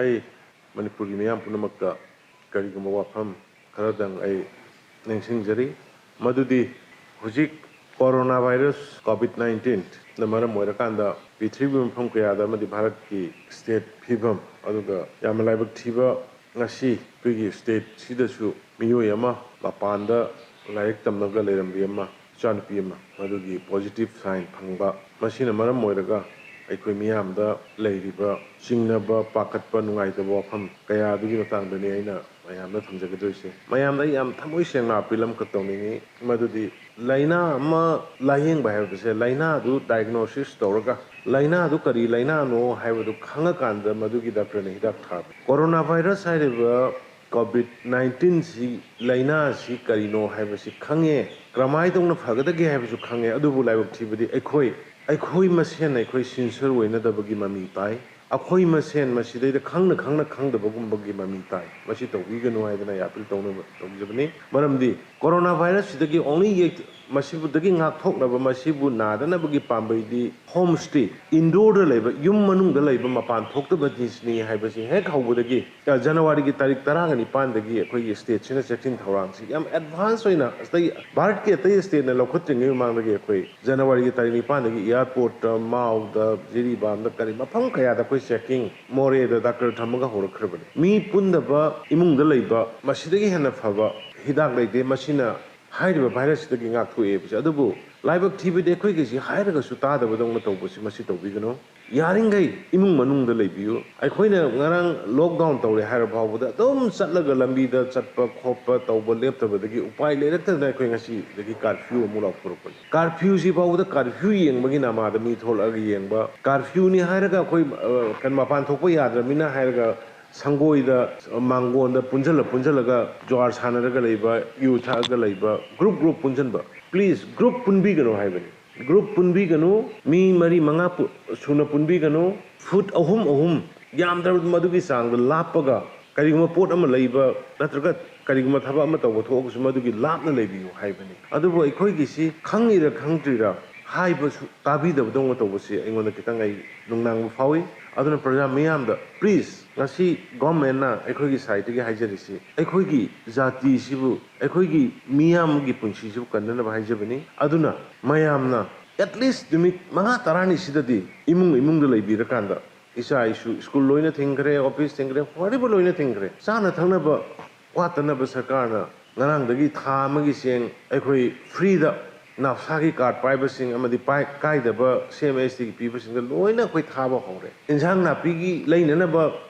ꯑꯩ ꯃꯅꯤꯄꯨꯔꯒꯤ ꯃꯤꯌꯥꯝ ꯄꯨꯝꯅꯃꯛꯇ ꯀꯔꯤꯒꯨꯝꯕ ꯋꯥꯐꯝ ꯈꯔꯗꯪ ꯑꯩ ꯅꯤꯡꯁꯤꯡꯖꯔꯤ ꯃꯗꯨꯗꯤ ꯍꯧꯖꯤꯛ ꯀꯣꯔꯣꯅꯥ ꯚꯥꯏꯔꯁ COVID-19ꯅ ꯃꯔꯝ ꯑꯣꯏꯔꯀꯥꯟꯗ ꯄ꯭ꯔꯤꯊꯤꯕꯤ ꯃꯐꯝ ꯀꯌꯥꯗ ꯑꯃꯗꯤ ꯚꯥꯔꯠꯀꯤ ꯁ꯭ꯇꯦꯠ ꯐꯤꯕꯝ ꯑꯗꯨꯒ ꯌꯥꯝꯅ ꯂꯥꯏꯕꯛ ꯊꯤꯕ ꯉꯁꯤ ꯑꯩꯈꯣꯏꯒꯤ ꯁ꯭ꯇꯦꯠꯁꯤꯗꯁꯨ ꯃꯤꯑꯣꯏ ꯑꯃ ꯃꯄꯥꯟꯗ ꯂꯥꯏꯔꯤꯛ ꯇꯝꯂꯒ ꯂꯩꯔꯝꯕꯤ ꯑꯃ ꯏꯆꯥꯅꯨꯄꯤ ꯑꯃ ꯃꯗꯨꯒꯤ ꯄꯣꯖꯤꯇꯤꯚ ꯁꯥꯏꯟ ꯐꯪꯕ ꯃꯁꯤꯅ ꯃꯔꯝ ꯑꯣꯏꯔꯒ ꯑꯩꯈꯣꯏ ꯃꯤꯌꯥꯝꯗ ꯂꯩꯔꯤꯕ ꯆꯤꯡꯅꯕ ꯄꯥꯈꯠꯄ ꯅꯨꯡꯉꯥꯏꯇꯕ ꯋꯥꯐꯝ ꯀꯌꯥꯗꯨꯒꯤ ꯃꯇꯥꯡꯗꯅꯤ ꯑꯩꯅ ꯃꯌꯥꯝꯗ ꯊꯝꯖꯒꯗꯣꯏꯁꯦ ꯃꯌꯥꯝꯗ ꯑꯩ ꯌꯥꯝ ꯊꯃꯣꯏ ꯁꯦꯡꯅ ꯑꯄꯤꯜ ꯑꯃꯈꯛ ꯇꯧꯅꯤꯡꯉꯤ ꯃꯗꯨꯗꯤ ꯂꯥꯏꯅꯥ ꯑꯃ ꯂꯥꯌꯦꯡꯕ ꯍꯥꯏꯕꯁꯦ ꯂꯥꯏꯅꯥꯗꯨ ꯗꯥꯏꯒꯅꯣꯁꯤꯁ ꯇꯧꯔꯒ ꯂꯥꯏꯅꯥꯗꯨ ꯀꯔꯤ ꯂꯥꯏꯅꯥꯅꯣ ꯍꯥꯏꯕꯗꯨ ꯈꯪꯉꯀꯥꯟꯗ ꯃꯗꯨꯒꯤ ꯗꯥꯛꯇꯔꯅ ꯍꯤꯗꯥꯛ ꯊꯥꯕ ꯀꯣꯔꯣꯅꯥ ꯚꯥꯏꯔꯁ ꯍꯥꯏꯔꯤꯕ COVID-19ꯁꯤ ꯂꯥꯏꯅꯥꯁꯤ ꯀꯔꯤꯅꯣ ꯍꯥꯏꯕꯁꯤ ꯈꯪꯉꯦ ꯀꯔꯝꯍꯥꯏꯅ ꯐꯒꯗꯒꯦ ꯍꯥꯏꯕꯁꯨ ꯈꯪꯉꯦ ꯑꯗꯨꯕꯨ ꯂꯥꯏꯕꯛ ꯊꯤꯕꯗꯤ ꯑꯩꯈꯣꯏ ꯃꯁꯦꯟ ꯑꯩꯈꯣꯏ ꯁꯤꯟꯁꯤꯌꯔ ꯑꯣꯏꯅꯗꯕꯒꯤ ꯃꯃꯤ ꯇꯥꯏ ꯑꯩꯈꯣꯏ ꯃꯁꯦन ꯃꯁꯤꯗꯩꯗ ꯈꯪꯅ ꯈꯪꯗꯕꯒꯨꯝꯕꯒꯤ ꯃꯃꯤ ꯇꯥꯏ ꯃꯁꯤ ꯇꯧꯕꯤꯒꯅꯨ ꯍꯥꯏꯗꯅ ꯑꯩ ꯑꯄꯤꯜ ꯇꯧꯖꯕꯅꯤ ꯃꯔꯝꯗꯤ ꯀꯣꯔꯣꯅꯥ ꯚꯥꯏꯔꯁꯁꯤꯗꯒꯤ ꯑꯣꯡꯂꯤ ꯃꯁꯤꯕꯨꯗꯒꯤ ꯉꯥꯛꯊꯣꯛꯅꯕ ꯃꯁꯤꯕꯨ ꯅꯥꯗꯅꯕꯒꯤ ꯄꯥꯝꯕꯩꯗꯤ ꯍꯣꯝ ꯁ꯭ꯇꯦ ꯏꯟꯗꯣꯔꯗ ꯂꯩꯕ ꯌꯨꯝ ꯃꯅꯨꯡꯗ ꯂꯩꯕ ꯃꯄꯥꯟ ꯊꯣꯛꯇꯕꯅꯤ ꯍꯥꯏꯕꯁꯤ ꯍꯦꯛ ꯍꯧꯕꯗꯒꯤ ꯖꯅꯋꯥꯔꯤꯒꯤ ꯇꯥꯔꯤꯛ 19ꯗꯒꯤ ꯑꯩꯈꯣꯏꯒꯤ ꯁ꯭ꯇꯦꯠꯁꯤꯅ ꯆꯦꯛꯁꯤꯟ ꯊꯧꯔꯥꯡꯁꯤ ꯌꯥꯝ ꯑꯦꯗꯚꯥꯟꯁ ꯑꯣꯏꯅ ꯚꯥꯔꯠꯀꯤ ꯑꯇꯩ ꯁ꯭ꯇꯦꯠꯅ ꯂꯧꯈꯠꯇ꯭ꯔꯤꯉꯩ ꯃꯃꯥꯡꯗꯒꯤ ꯑꯩꯈꯣꯏ ꯖꯅꯋꯥꯔꯤꯒꯤ ꯇꯥꯔꯤꯛ 9ꯗꯒꯤ ꯏꯌꯥꯔꯄꯣꯔꯠꯇ ꯃꯥꯎꯗ ꯖꯤꯔꯤꯕꯥꯝꯗ ꯀꯔꯤ ꯃꯐꯝ ꯀꯌꯥꯗ ꯑꯩꯈꯣꯏ ꯆꯦꯛꯀꯤꯡ ꯃꯣꯔꯦꯗ ꯗꯥꯛꯇꯔ ꯊꯝꯃꯒ ꯍꯧꯔꯛꯈ꯭ꯔꯕꯅꯤ ꯃꯤ ꯄꯨꯟꯗꯕ ꯏꯃꯨꯡꯗ ꯂꯩꯕ ꯃꯁꯤꯗꯒꯤ ꯍꯦꯟꯅ ꯐꯕ ꯍꯤꯗꯥꯛ ꯂꯩꯇꯦ ꯃꯁꯤꯅ ꯍꯥꯏꯔꯤꯕ ꯚꯥꯏꯔꯁꯁꯤꯗꯒꯤ ꯉꯥꯛꯊꯣꯛꯑꯦꯕꯁꯦ ꯑꯗꯨꯕꯨ ꯂꯥꯏꯕꯛ ꯊꯤꯕꯗꯤ ꯑꯩꯈꯣꯏꯒꯤꯁꯤ ꯍꯥꯏꯔꯒꯁꯨ ꯇꯥꯗꯕꯗꯧꯅ ꯇꯧꯕꯁꯤ ꯃꯁꯤ ꯇꯧꯕꯤꯒꯅꯨ ꯌꯥꯔꯤꯈꯩ ꯏꯃꯨꯡ ꯃꯅꯨꯡꯗ ꯂꯩꯕꯤꯌꯨ ꯑꯩꯈꯣꯏꯅ ꯉꯔꯥꯡ ꯂꯣꯛꯗꯥꯎꯟ ꯇꯧꯔꯦ ꯍꯥꯏꯔ ꯐꯥꯎꯕꯗ ꯑꯗꯨꯝ ꯆꯠꯂꯒ ꯂꯝꯕꯤꯗ ꯆꯠꯄ ꯈꯣꯠꯄ ꯇꯧꯕ ꯂꯦꯞꯇꯕꯗꯒꯤ ꯎꯄꯥꯏ ꯂꯩꯔꯛꯇꯗꯅ ꯑꯩꯈꯣꯏ ꯉꯁꯤꯗꯒꯤ ꯀꯥꯔꯐ꯭ꯌꯨ ꯑꯃꯨꯛ ꯂꯥꯎꯊꯣꯔꯛꯄꯅꯤ ꯀꯥꯔꯐ꯭ꯌꯨꯁꯤ ꯐꯥꯎꯕꯗ ꯀꯥꯔꯐ꯭ꯌꯨ ꯌꯦꯡꯕꯒꯤ ꯅꯃꯥꯗ ꯃꯤ ꯊꯣꯛꯂꯛꯑꯒ ꯌꯦꯡꯕ ꯀꯥꯔꯐ꯭ꯌꯨꯅꯤ ꯍꯥꯏꯔꯒ ꯑꯩꯈꯣꯏ ꯃꯄꯥꯟ ꯊꯣꯛꯄ ꯌꯥꯗ꯭ꯔꯕꯅꯤꯅ ꯍꯥꯏꯔꯒ ꯁꯪꯒꯣꯏꯗ ꯃꯥꯡꯒꯣꯟꯗ ꯄꯨꯟꯁꯤꯜꯂꯒ ꯖ꯭ꯋꯥꯔ ꯁꯥꯟꯅꯔꯒ ꯂꯩꯕ ꯌꯨ ꯊꯛꯑꯒ ꯂꯩꯕ ꯒ꯭ꯔꯨꯞ ꯄꯨꯟꯁꯤꯟꯕ ꯄ꯭ꯂꯤꯖ ꯒ꯭ꯔꯨꯞ ꯄꯨꯟꯕꯤꯒꯅꯨ ꯍꯥꯏꯕꯅꯤ ꯒ꯭ꯔꯨꯞ ꯄꯨꯟꯕꯤꯒꯅු ꯃꯤ 4-5 ꯁꯨꯅ ꯄꯨꯟꯕꯤꯒꯅꯨ ꯐꯨꯠ 3 ꯌꯥꯝꯗ꯭ꯔꯕ ꯃꯗꯨꯒꯤ ꯆꯥꯡꯗ ꯂꯥꯞꯄꯒ ꯀꯔꯤꯒꯨꯝꯕ ꯄꯣꯠ ꯑꯃ ꯂꯩꯕ ꯅꯠꯇ꯭ꯔꯒ ꯀꯔꯤꯒꯨꯝꯕ ꯊꯕꯛ ꯑꯃ ꯇꯧꯕ ꯊꯣꯛꯑꯒꯁꯨ ꯃꯗꯨꯒꯤ ꯂꯥꯞꯅ ꯂꯩꯕꯤꯌꯨ ꯍꯥꯏꯕꯅꯤ ꯑꯗꯨꯕꯨ ꯑꯩꯈꯣꯏꯒꯤꯁꯤ ꯈꯪꯉꯤꯔ ꯈꯪꯗ꯭ꯔꯤꯔ ꯍꯥꯏꯕꯁꯨ ꯇꯥꯕꯤꯗꯕꯗꯧꯅ ꯇꯧꯕꯁꯤ ꯑꯩꯉꯣꯟꯗ ꯈꯤꯇꯪ ꯑꯩ ꯅꯨꯡꯅꯥꯡꯕ ꯐꯥꯎꯏ ꯑꯗꯨꯅ ꯄ꯭ꯔꯖꯥ ꯃꯤꯌꯥꯝꯗ ꯄ꯭ꯂꯤꯖ ꯉꯁꯤ ꯒꯣꯔꯃꯦꯟꯅ ꯑꯩꯈꯣꯏꯒꯤ ꯁꯥꯏꯠꯇꯒꯤ ꯍꯥꯏꯖꯔꯤꯁꯤ ꯑꯩꯈꯣꯏꯒꯤ ꯖꯥꯇꯤꯁꯤꯕꯨ ꯑꯩꯈꯣꯏꯒꯤ ꯃꯤꯌꯥꯝꯒꯤ ꯄꯨꯟꯁꯤꯁꯤꯕꯨ ꯀꯟꯅꯅꯕ ꯍꯥꯏꯖꯕꯅꯤ ꯑꯗꯨꯅ ꯃꯌꯥꯝꯅ ꯑꯦꯠꯂꯤꯁ ꯅꯨꯃꯤꯠ 5-10ꯁꯤꯗꯗꯤ ꯏꯃꯨꯡꯗ ꯂꯩꯕꯤꯔꯀꯥꯟꯗ ꯏꯆꯥ ꯏꯁꯨ ꯁ꯭ꯀꯨꯜ ꯂꯣꯏꯅ ꯊꯤꯡꯈ꯭ꯔꯦ ꯑꯣꯐꯤꯁ ꯊꯤꯡꯈ꯭ꯔꯦ ꯋꯥꯔꯤꯕ ꯂꯣꯏꯅ ꯊꯤꯡꯈ꯭ꯔꯦ ꯆꯥꯅ ꯊꯛꯅꯕ ꯋꯥꯠꯇꯅꯕ ꯁꯔꯀꯥꯔꯅ ꯉꯔꯥꯡꯗꯒꯤ ꯊꯥ ꯑꯃꯒꯤ ꯆꯦꯡ ꯑꯩꯈꯣꯏ ꯐ꯭ꯔꯤꯗ ꯅꯥꯞꯁꯥꯒꯤ ꯀꯥꯔꯠ ꯄꯥꯏꯕꯁꯤꯡ ꯑꯃꯗꯤ ꯀꯥꯏꯗꯕ CMSTꯒꯤ ꯄꯤꯕꯁꯤꯡꯗ ꯂꯣꯏꯅ ꯑꯩꯈꯣꯏ ꯊꯥꯕ ꯍꯧꯔꯦ ꯏꯟꯁꯥꯡ ꯅꯥꯄꯤꯒꯤ ꯂꯩꯅꯅꯕ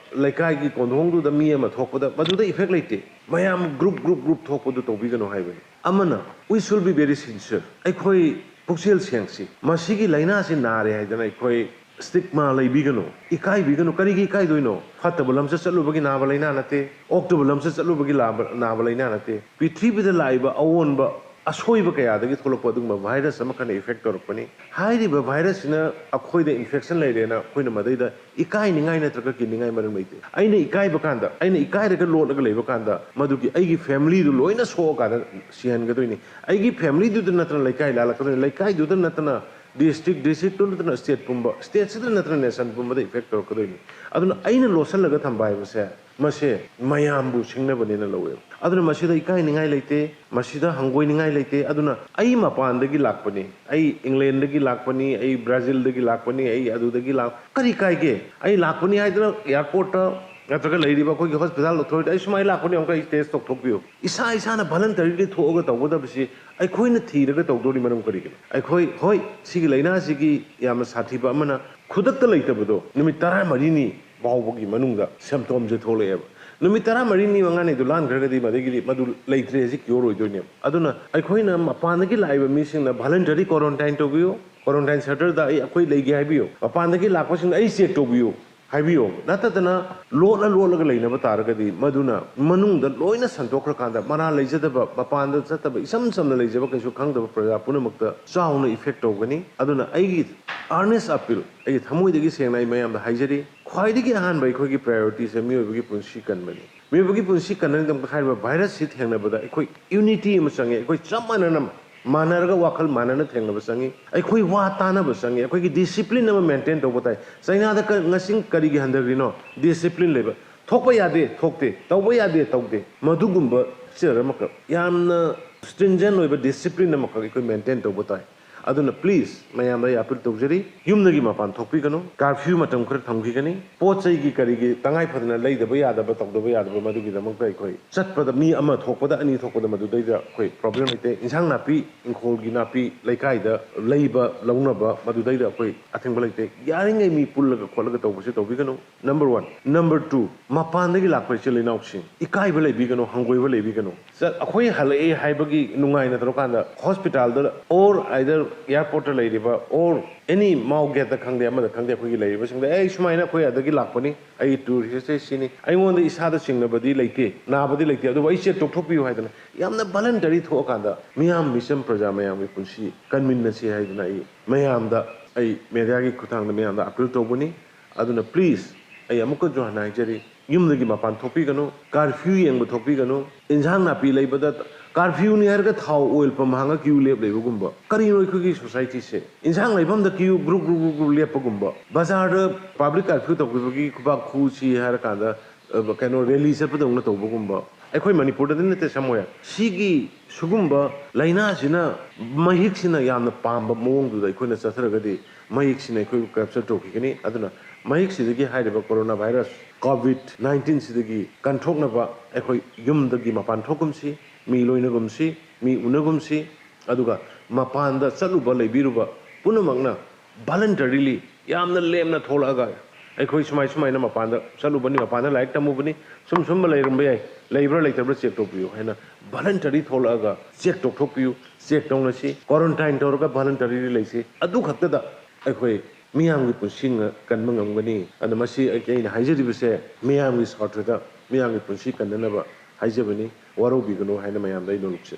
ꯂꯩꯀꯥꯏꯒꯤ ꯀꯣꯟꯊꯣꯡꯗꯨꯗ ꯃꯤ ꯑꯃ ꯊꯣꯛꯄꯗ ꯃꯗꯨꯗ ꯏꯐꯦꯛ ꯂꯩꯇꯦ ꯃꯌꯥꯝ ꯒ꯭ꯔꯨꯞ ꯊꯣꯛꯄꯗꯨ ꯇꯧꯕꯤꯒꯅꯨ ꯍꯥꯏꯕꯅꯤ ꯑꯃꯅ ꯋꯤ ꯁꯨꯜ ꯕꯤ ꯚꯦꯔꯤ ꯁꯤꯟꯁꯤꯌꯔ ꯑꯩꯈꯣꯏ ꯄꯨꯛꯆꯦꯜ ꯁꯦꯡꯁꯤ ꯃꯁꯤꯒꯤ ꯂꯥꯏꯅꯥꯁꯤ ꯅꯥꯔꯦ ꯍꯥꯏꯗꯅ ꯑꯩꯈꯣꯏ ꯁ꯭ꯇꯤꯛꯃꯥ ꯂꯩꯕꯤꯒꯅꯨ ꯏꯀꯥꯏꯕꯤꯒꯅꯨ ꯀꯔꯤꯒꯤ ꯏꯀꯥꯏꯗꯣꯏꯅꯣ ꯐꯠꯇꯕ ꯂꯝꯆꯠ ꯆꯠꯂꯨꯕꯒꯤ ꯅꯥꯕ ꯂꯥꯏꯅꯥ ꯅꯠꯇꯦ ꯑꯣꯛꯇꯕ ꯂꯝꯆꯠ ꯆꯠꯂꯨꯕꯒꯤ ꯅꯥꯕ ꯂꯥꯏꯅꯥ ꯅꯠꯇꯦ ꯄ꯭ꯔꯤꯊꯤꯕꯤꯗ ꯂꯥꯛꯏꯕ ꯑꯑꯣꯟꯕ ꯑꯁꯣꯏꯕ ꯀꯌꯥꯗꯒꯤ ꯊꯣꯛꯂꯛꯄ ꯑꯗꯨꯒꯨꯝꯕ ꯚꯥꯏꯔꯁ ꯑꯃꯈꯛꯅ ꯏꯐꯦꯛ ꯇꯧꯔꯛꯄꯅꯤ ꯍꯥꯏꯔꯤꯕ ꯚꯥꯏꯔꯁꯁꯤꯅ ꯑꯩꯈꯣꯏꯗ ꯏꯟꯐꯦꯛꯁꯟ ꯂꯩꯔꯦꯅ ꯑꯩꯈꯣꯏꯅ ꯃꯗꯩꯗ ꯏꯀꯥꯏꯅꯤꯡꯉꯥꯏ ꯅꯠꯇ꯭ꯔꯒ ꯀꯤꯅꯤꯡꯉꯥꯏ ꯃꯔꯝ ꯂꯩꯇꯦ ꯑꯩꯅ ꯏꯀꯥꯏꯕ ꯀꯥꯟꯗ ꯑꯩꯅ ꯏꯀꯥꯏꯔꯒ ꯂꯣꯠꯂꯒ ꯂꯩꯕ ꯀꯥꯟꯗ ꯃꯗꯨꯒꯤ ꯑꯩꯒꯤ ꯐꯦꯃꯤꯂꯤꯗꯨ ꯂꯣꯏꯅ ꯁꯣꯛꯑꯀꯥꯟꯗ ꯁꯤꯍꯟꯒꯗꯣꯏꯅꯤ ꯑꯩꯒꯤ ꯐꯦꯃꯤꯂꯤꯗꯨꯗ ꯅꯠꯇꯅ ꯂꯩꯀꯥꯏ ꯂꯥꯜꯂꯛꯀꯗꯣꯏꯅꯤ ꯂꯩꯀꯥꯏꯗꯨꯗ ꯅꯠꯇꯅ ꯗꯤꯁꯇ꯭ꯔꯤꯛꯇꯨ ꯅꯠꯇꯅ ꯁ꯭ꯇꯦꯠ ꯄꯨꯝꯕ ꯁ꯭ꯇꯦꯠꯁꯤꯗ ꯅꯠꯇꯅ ꯅꯦꯁꯟ ꯄꯨꯝꯕꯗ ꯏꯐꯦꯛ ꯇꯧꯔꯛꯀꯗꯣꯏꯅꯤ ꯑꯗꯨꯅ ꯑꯩꯅ ꯂꯣꯠꯁꯤꯜꯂꯒ ꯊꯝꯕ ꯍꯥꯏꯕꯁꯦ ꯃꯁꯦ ꯃꯌꯥꯝꯕꯨ ꯁꯤꯡꯅꯕꯅꯦꯅ ꯂꯧꯋꯦꯕ ꯑꯗꯨꯅ ꯃꯁꯤꯗ ꯏꯀꯥꯏꯅꯤꯡꯉꯥꯏ ꯂꯩꯇꯦ ꯃꯁꯤꯗ ꯍꯪꯒꯣꯏꯅꯤꯡꯉꯥꯏ ꯂꯩꯇꯦ ꯑꯗꯨꯅ ꯑꯩ ꯃꯄꯥꯟꯗꯒꯤ ꯂꯥꯛꯄꯅꯤ ꯑꯩ ꯏꯪꯂꯦꯟꯗꯒꯤ ꯂꯥꯛꯄꯅꯤ ꯑꯩ ꯕ꯭ꯔꯥꯖꯤꯜꯗꯒꯤ ꯂꯥꯛꯄꯅꯤ ꯑꯩ ꯑꯗꯨꯗꯒꯤ ꯀꯔꯤ ꯀꯥꯏꯒꯦ ꯑꯩ ꯂꯥꯛꯄꯅꯤ ꯍꯥꯏꯗꯅ ꯑꯦꯌꯥꯔꯄꯣꯔꯠꯇ ꯅꯠꯇ꯭ꯔꯒ ꯂꯩꯔꯤꯕ ꯑꯩꯈꯣꯏꯒꯤ ꯍꯣꯁꯄꯤꯇꯥꯜ ꯑꯣꯊꯣꯔꯤꯇꯤ ꯑꯩ ꯁꯨꯃꯥꯏꯅ ꯂꯥꯛꯄꯅꯤ ꯑꯃꯨꯛꯀ ꯑꯩ ꯇꯦꯁ ꯇꯧꯊꯣꯛꯄꯤꯌꯨ ꯏꯁꯥꯅ ꯚꯂꯟꯇꯔꯤꯂꯤ ꯊꯣꯛꯑꯒ ꯇꯧꯒꯗꯕꯁꯤ ꯑꯩꯈꯣꯏꯅ ꯊꯤꯔꯒ ꯇꯧꯗꯣꯔꯤ ꯃꯔꯝ ꯀꯔꯤꯒꯤꯅꯣ ꯑꯩꯈꯣꯏ ꯍꯣꯏ ꯁꯤꯒꯤ ꯂꯥꯏꯅꯥꯁꯤꯒꯤ ꯌꯥꯝꯅ ꯁꯥꯊꯤꯕ ꯑꯃꯅ ꯈꯨꯗꯛꯇ ꯂꯩꯇꯕꯗꯣ ꯅꯨꯃꯤꯠ 14 ꯐꯥꯎꯕꯒꯤ ꯃꯅꯨꯡꯗ ꯁꯤꯝꯇꯣꯝꯁꯦ ꯊꯣꯛꯂꯛꯑꯦꯕ ꯅꯨꯃꯤꯠ 14-15 ꯂꯥꯟꯈ꯭ꯔꯒꯗꯤ ꯃꯗꯨ ꯂꯩꯇ꯭ꯔꯦ ꯁꯤ ꯀ꯭ꯌꯣꯔ ꯑꯣꯏꯗꯣꯏꯅꯦꯕ ꯑꯗꯨꯅ ꯑꯩꯈꯣꯏꯅ ꯃꯄꯥꯟꯗꯒꯤ ꯂꯥꯛꯏꯕ ꯃꯤꯁꯤꯡꯅ ꯚꯂꯟꯇꯔꯤ ꯀ꯭ꯋꯥꯔꯟꯇꯥꯏꯟ ꯇꯧꯕꯤꯌꯨ ꯀ꯭ꯋꯥꯔꯟꯇꯥꯏꯟ ꯁꯦꯟꯇꯔꯗ ꯑꯩꯈꯣꯏ ꯂꯩꯒꯦ ꯍꯥꯏꯕꯤꯌꯨ ꯃꯄꯥꯟꯗꯒꯤ ꯂꯥꯛꯄꯁꯤꯡꯅ ꯑꯩ ꯆꯦꯛ ꯇꯧꯕꯤꯌꯨ ꯍꯥꯏꯕꯤꯌꯨ ꯅꯠꯇꯗꯅ ꯂꯣꯠꯂꯒ ꯂꯩꯅꯕ ꯇꯥꯔꯒꯗꯤ ꯃꯗꯨꯅ ꯃꯅꯨꯡꯗ ꯂꯣꯏꯅ ꯁꯟꯗꯣꯛꯈ꯭ꯔꯀꯥꯟꯗ ꯃꯅꯥ ꯂꯩꯖꯗꯕ ꯃꯄꯥꯟꯗ ꯆꯠꯇꯕ ꯏꯆꯝ ꯆꯝꯅ ꯂꯩꯖꯕ ꯀꯩꯁꯨ ꯈꯪꯗꯕ प्रजा ꯄꯨꯝꯅꯃꯛꯇ ꯆꯥꯎꯅ ꯏꯐꯦꯛ ꯇꯧꯒꯅꯤ ꯑꯗꯨꯅ ꯑꯩꯒꯤ ꯑꯥꯔꯅꯦꯁ ꯑꯄꯤꯜ ꯑꯩꯒꯤ ꯊꯃꯣꯏꯗꯒꯤ ꯁꯦꯡꯅ ꯑꯩ ꯃꯌꯥꯝꯗ ꯍꯥꯏꯖꯔꯤ ꯈ꯭ꯋꯥꯏꯗꯒꯤ ꯑꯍꯥꯟꯕ ꯑꯩꯈꯣꯏꯒꯤ ꯄ꯭ꯔꯥꯏꯌꯣꯔꯤꯇꯤꯁꯦ ꯃꯤꯑꯣꯏꯕꯒꯤ ꯄꯨꯟꯁꯤ ꯀꯟꯕꯅꯤ ꯃꯤꯑꯣꯏꯕꯒꯤ ꯄꯨꯟꯁꯤ ꯀꯟꯅꯕꯒꯤꯗꯃꯛꯇ ꯍꯥꯏꯔꯤꯕ ꯚꯥꯏꯔꯁꯁꯤ ꯊꯦꯡꯅꯕꯗ ꯑꯩꯈꯣꯏ ꯌꯨꯅꯤꯇꯤ ꯑꯃ ꯆꯪꯉꯦ ꯑꯩꯈꯣꯏ ꯆꯞ ꯃꯥꯟꯅꯅ मानरगा वाखल मानना थेंगनब संगी अखोई वा तानब संगी अखोई डिसिप्लिन अमा मेंटेन तौब ताई चाइना दा ngasing करिगी हंदरिनो डिसिप्लिन लेबा थोकबा यादे थोकते तौबा यादे तौदे मधुगुंबा चरमक यामना stringent ओइबा डिसिप्लिन अमा अखोई मेंटेन तौब ताई aduna please mayam rai appeal tawjari yumnagi mapan thokpi gano curfew matam khar thamgi gani pochai gi kari gi tangai phadna lei da ba da ba tok da ba da ba madu gi damang kai khoi chat pada mi ama thokpa da ani thokpa da madu dai da khoi problem ite insang na pi inkhol gi na pi laikai da leiba launa ba madu dai da khoi atheng ba laite yaringai mi pul ga khol ga tawbu se tawbi gano number 1 number 2 mapan da gi lakpai che leinau sing ikai ba leibi gano hangoi ba leibi gano sir akhoi halai haibagi nungai na tawkanda hospital da or either airport lairiba or any mau get the khangde amada khangde khoi lairiba singda ei sumaina khoi adagi lakpani ai tourist sini ai won the isada singna badi leite na badi leite adu wai che tokthokpi haidana yamna voluntary thokanda miyam mission praja mayam gi punsi convince si haidana ai mayam da ai media gi khutang da mayam da appeal tobuni aduna please ai amuka jo hanai jeri yumdagi mapan thokpi gano curfew yengba thokpi gano injang na pi leibada curfew ni harga thau oil pam hanga queue lep leba gumba kari roi khu gi society se insang leibam da queue group lep gumba bazar da public curfew to gi kuba khu chi har ka da kano rally se pa dong na to gumba akhoi manipur da ne te samoya sigi sugumba laina sina mahik sina yamna pamba mong du da akhoi na chathra gadi mahik sina akhoi capture to gi aduna mahik sidagi haidaba corona virus covid 19 sidagi control na ba akhoi yum da gi mapan thokum si mi loinagumsi mi unagumsi aduga mapanda chaluba leibiruba punamangna voluntarily yamna lemna tholaga akhoi sumai na mapanda chaluba ni mapanda like tamubani sum leirambe yai leibra leitabra check topiu haina voluntary tholaga check topiu check tongnasi quarantine torga voluntarily leisi adu khakta da akhoi miyam gi punsing kanmangam and masi again haijiribse miyam gi shortda miyam gi punsi kanna ba haijabani waro bigano haina mayam dai no lukse